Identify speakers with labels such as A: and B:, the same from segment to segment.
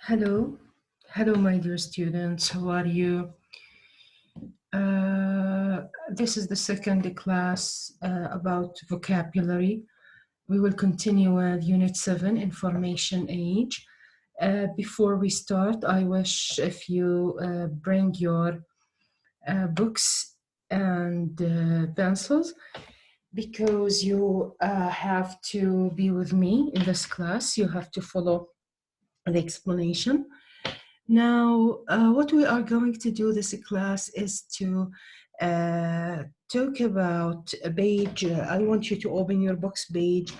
A: Hello, hello, my dear students. How are you? This is the second class about vocabulary. We will continue with Unit 7, Information Age. Before we start, I wish if you bring your books and pencils, because you have to be with me in this class. You have to follow the explanation. Now, what we are going to do this class is to talk about a page. I want you to open your books, page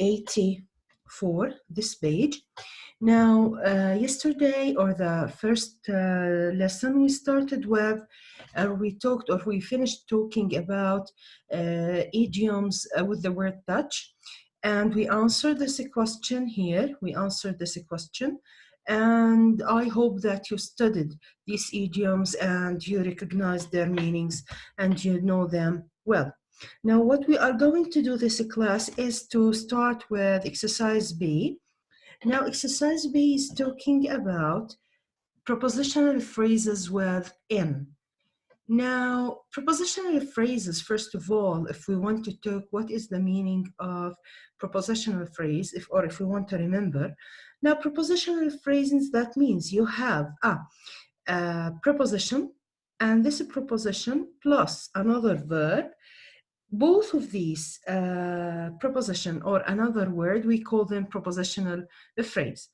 A: 84, this page. Now, yesterday or the first lesson we started with, we finished talking about idioms with the word touch. And we answered this question here. We answered this question. And I hope that you studied these idioms and you recognize their meanings and you know them well. Now, what we are going to do this class is to start with exercise B. Now, exercise B is talking about prepositional phrases with in. Now, prepositional phrases, first of all, if we want to talk what is the meaning of prepositional phrase, if we want to remember. Now, prepositional phrases, that means you have a preposition, and this preposition plus another verb. Both of these preposition or another word, we call them prepositional phrase.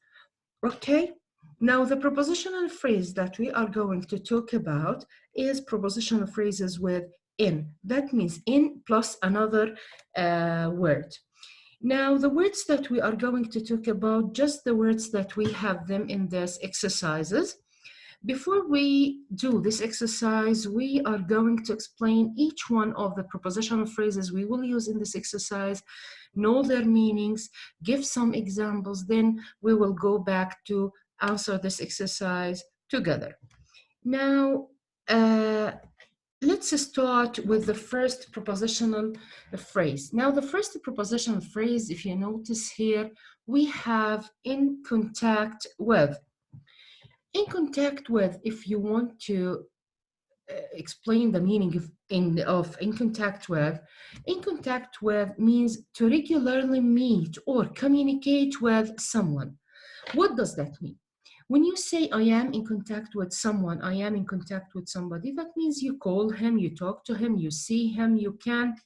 A: Okay? Now, the prepositional phrase that we are going to talk about is prepositional phrases with in. That means in plus another word. Now, the words that we are going to talk about, just the words that we have them in these exercises. Before we do this exercise, we are going to explain each one of the prepositional phrases we will use in this exercise, know their meanings, give some examples, then we will go back to answer this exercise together. Now, let's start with the first prepositional phrase. Now, the first prepositional phrase, if you notice here, we have in contact with. In contact with, if you want to explain the meaning of in contact with means to regularly meet or communicate with someone. What does that mean? When you say I am in contact with someone, I am in contact with somebody, that means you call him, you talk to him, you see him, you can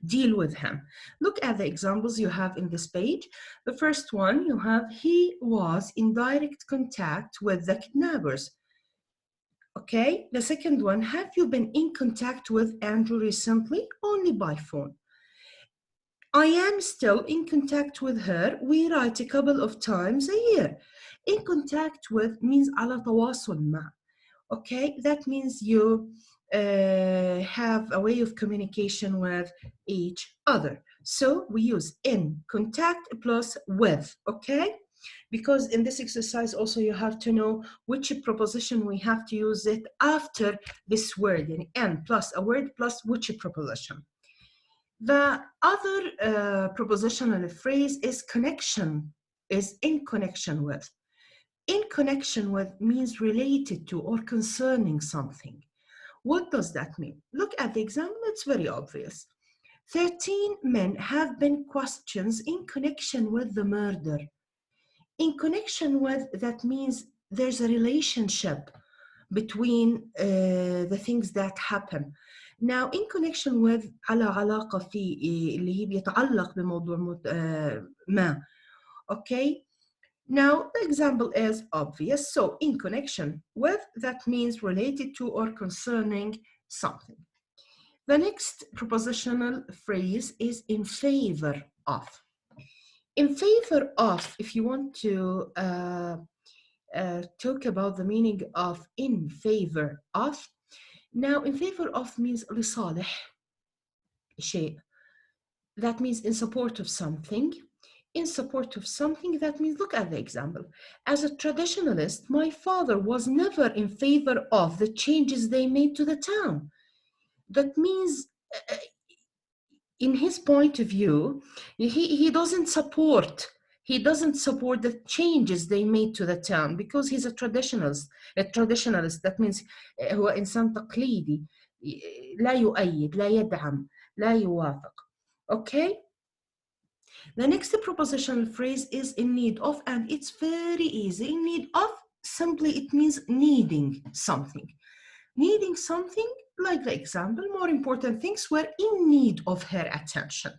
A: deal with him. Look at the examples you have in this page. The first one, you have he was in direct contact with the kidnappers. Okay, the second one, have you been in contact with Andrew recently? Only by phone. I am still in contact with her. We write a couple of times a year. In contact with means على تواصل مع. Okay, that means you have a way of communication with each other. So we use in contact plus with, okay? Because in this exercise also you have to know which preposition we have to use it after this word, in plus a word plus which preposition. The other prepositional phrase is connection, is in connection with. In connection with means related to or concerning something. What does that mean? Look at the example, it's very obvious. 13 men have been questioned in connection with the murder. In connection with, that means there's a relationship between the things that happen. Now, in connection with على علاقة في اللي هي بيتعلق بموضوع ما. Okay? Now, the example is obvious. So, in connection with, that means related to or concerning something. The next prepositional phrase is in favor of. In favor of, if you want to talk about the meaning of in favor of, now in favor of means لصالح شيء. That means in support of something. In support of something, that means, look at the example. As a traditionalist, my father was never in favor of the changes they made to the town. That means, in his point of view, he doesn't support He doesn't support the changes they made to the town because he's a traditionalist. A traditionalist, that means هو إنسان تقليدي. لا يؤيد، لا يدعم، لا يوافق. Okay? The next prepositional phrase is in need of, and it's very easy. In need of, simply it means needing something. Needing something, like the example, more important things were in need of her attention.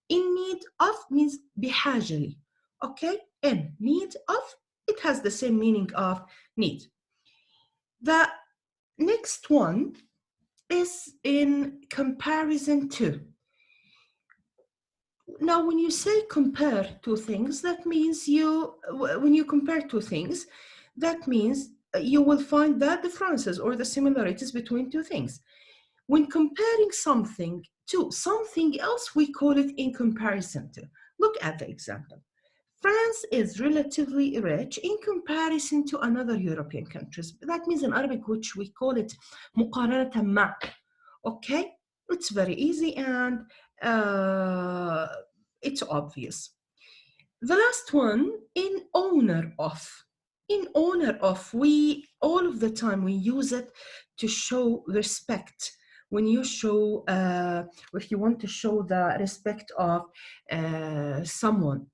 A: In need of means بحاجة لي. Okay? In need of, it has the same meaning of need. The next one is in comparison to. Now, when you say compare two things, that means when you compare two things, that means you will find the differences or the similarities between two things. When comparing something to something else, we call it in comparison to. Look at the example. France is relatively rich in comparison to another European countries. That means in Arabic, which we call it مقارنة مع. Okay? It's very easy and it's obvious. The last one, in honor of. In honor of, we all of the time we use it to show respect. When you show, if you want to show the respect of someone,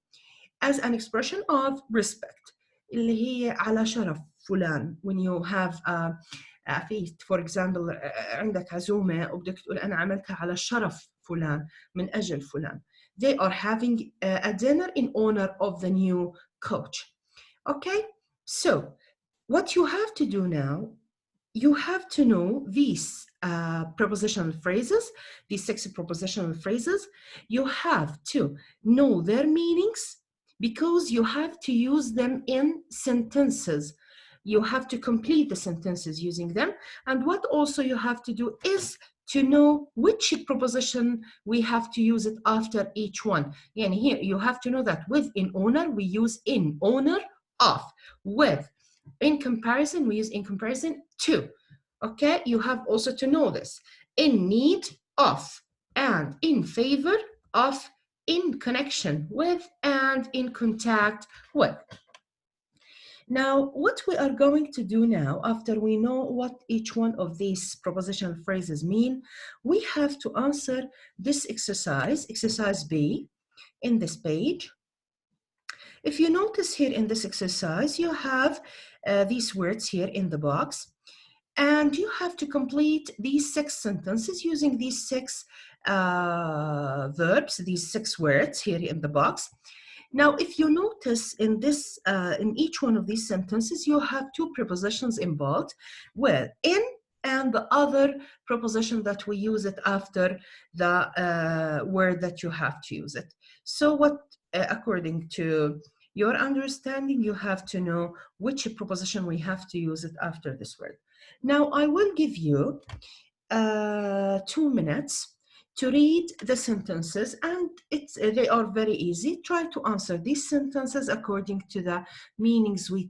A: as an expression of respect. اللي هي على شرف فلان. When you have a feast, for example, عندك عزومة وبدك تقول أنا عملتها على شرف فلان من أجل فلان. They are having a dinner in honor of the new coach. Okay, so what you have to do now, you have to know these prepositional phrases, these 6 prepositional phrases. You have to know their meanings because you have to use them in sentences. You have to complete the sentences using them. And what also you have to do is to know which preposition we have to use it after each one. And here you have to know that with in honor, we use in honor of. With in comparison, we use in comparison to. Okay, you have also to know this. In need of, and in favor of, in connection with, and in contact with. Now, what we are going to do now, after we know what each one of these prepositional phrases mean, we have to answer this exercise, exercise B, in this page. If you notice here in this exercise, you have these words here in the box, and you have to complete these 6 sentences using these 6 verbs, these 6 words here in the box. Now, if you notice in this, in each one of these sentences, you have 2 prepositions involved, with in and the other preposition that we use it after the word that you have to use it. So what, according to your understanding, you have to know which preposition we have to use it after this word. Now, I will give you 2 minutes to read the sentences, and they are very easy. Try to answer these sentences according to the meanings we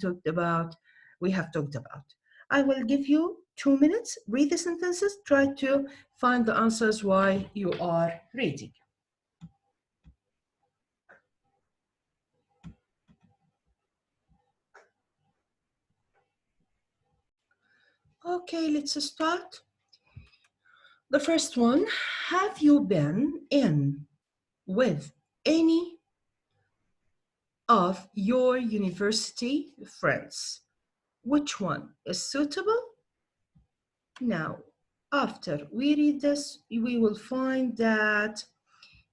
A: have talked about. I will give you 2 minutes, read the sentences, try to find the answers while you are reading. Okay, let's start. The first one, have you been in with any of your university friends? Which one is suitable? Now, after we read this, we will find that,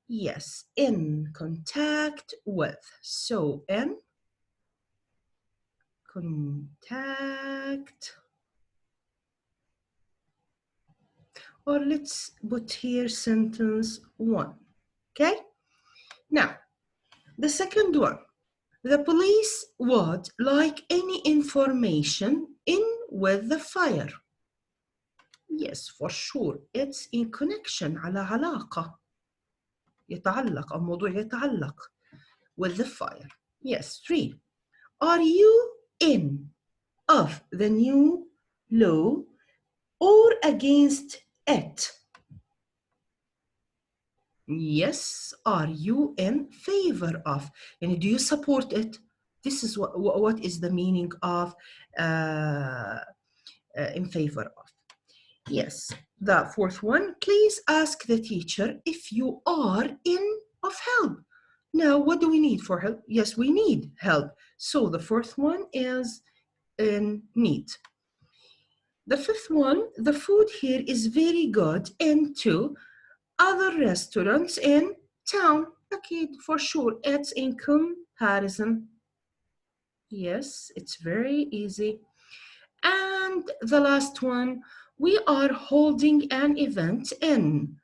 A: yes, in contact with. So, in contact, or let's put here sentence 1, okay? Now, the second one, the police would like any information in with the fire. Yes, for sure, it's in connection, على علاقة. يتعلق أو موضوع يتعلق with the fire. Yes, 3. Are you in of the new law or against it? Yes, are you in favor of? And do you support it? This is what is the meaning of in favor of. Yes, the fourth one, please ask the teacher if you are in of help. Now, what do we need for help? Yes, we need help. So the fourth one is in need. The fifth one, the food here is very good into other restaurants in town. Okay, for sure, it's in comparison. Yes, it's very easy. And the last one, we are holding an event in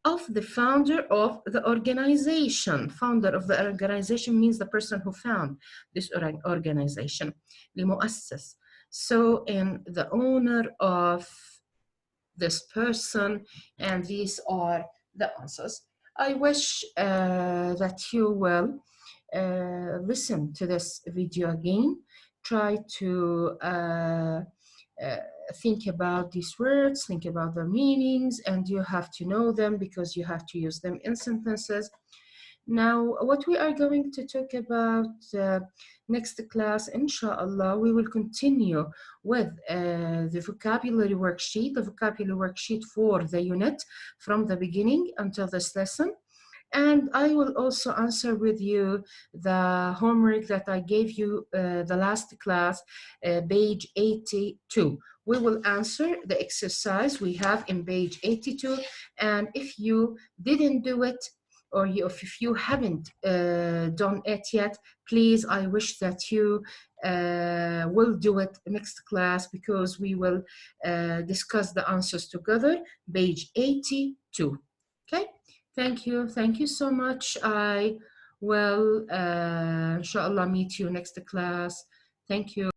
A: of the founder of the organization. Founder of the organization means the person who found this organization. لمؤسس. So, in the owner of this person, and these are the answers. I wish that you will listen to this video again. Try to think about these words, think about their meanings, and you have to know them because you have to use them in sentences. Now, what we are going to talk about next class, inshallah, we will continue with the vocabulary worksheet for the unit from the beginning until this lesson. And I will also answer with you the homework that I gave you the last class, page 82. We will answer the exercise we have in page 82. And if you didn't do it, or if you haven't done it yet, please, I wish that you will do it next class because we will discuss the answers together, page 82. Okay? Thank you. Thank you so much. I will, inshallah, meet you next class. Thank you.